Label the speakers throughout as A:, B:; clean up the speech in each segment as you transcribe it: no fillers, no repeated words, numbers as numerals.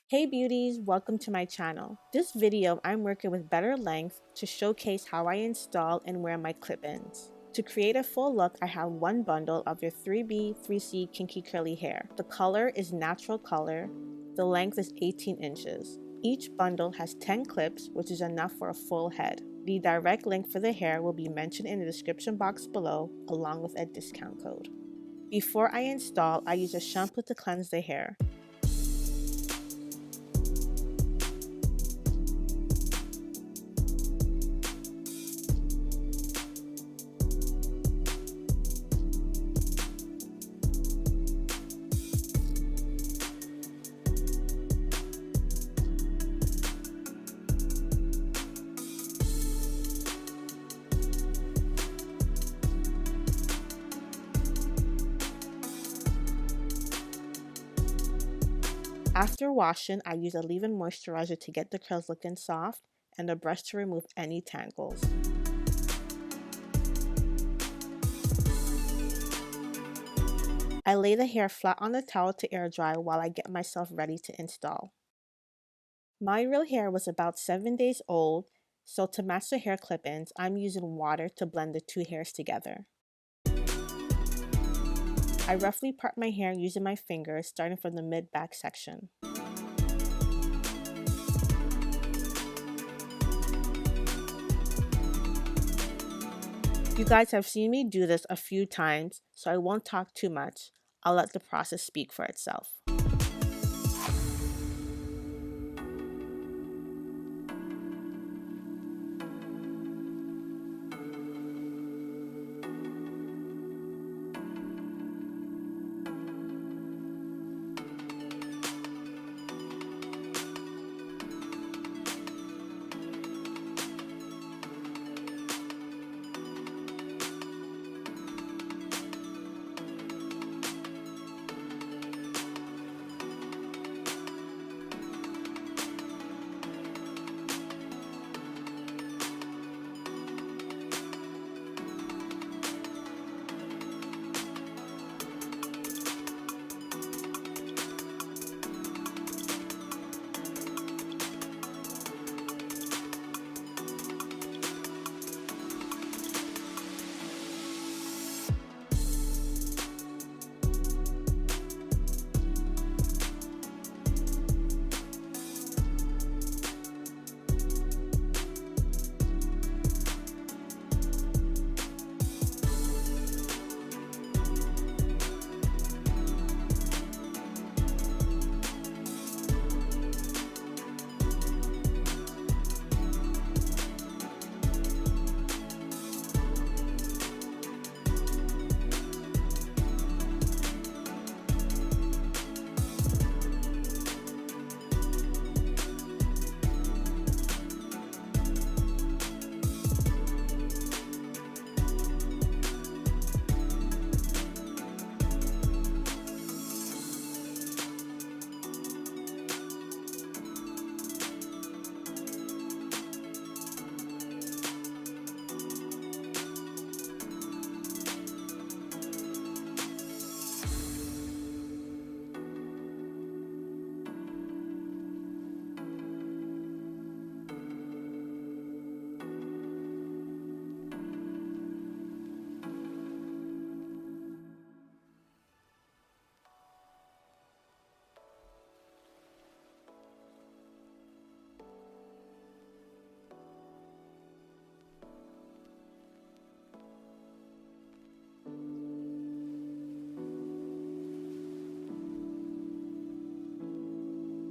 A: Hey beauties, welcome to my channel. This video I'm working with BetterLength to showcase how I install and wear my clip-ins. To create a full look, I have one bundle of your 3B, 3C kinky curly hair. The color is natural color. The length is 18 inches. Each bundle has 10 clips, which is enough for a full head. The direct link for the hair will be mentioned in the description box below, along with a discount code. Before I install, I use a shampoo to cleanse the hair. After washing, I use a leave-in moisturizer to get the curls looking soft and a brush to remove any tangles. I lay the hair flat on the towel to air dry while I get myself ready to install. My real hair was about 7 days old, so to match the hair clip-ins, I'm using water to blend the two hairs together. I roughly part my hair using my fingers, starting from the mid-back section. You guys have seen me do this a few times, so I won't talk too much. I'll let the process speak for itself.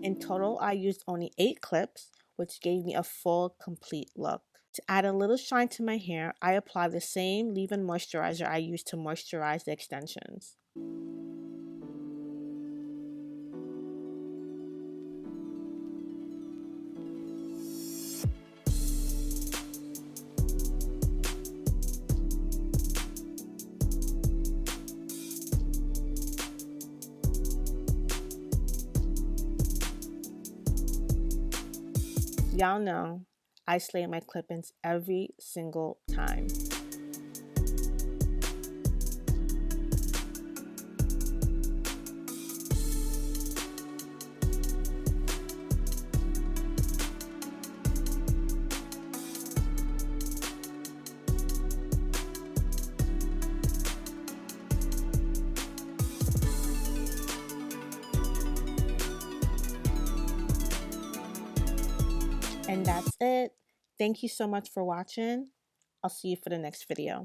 A: In total, I used only 8 clips, which gave me a full, complete look. To add a little shine to my hair, I apply the same leave-in moisturizer I used to moisturize the extensions. Y'all know I slay my clip-ins every single time. And that's it. Thank you so much for watching. I'll see you for the next video.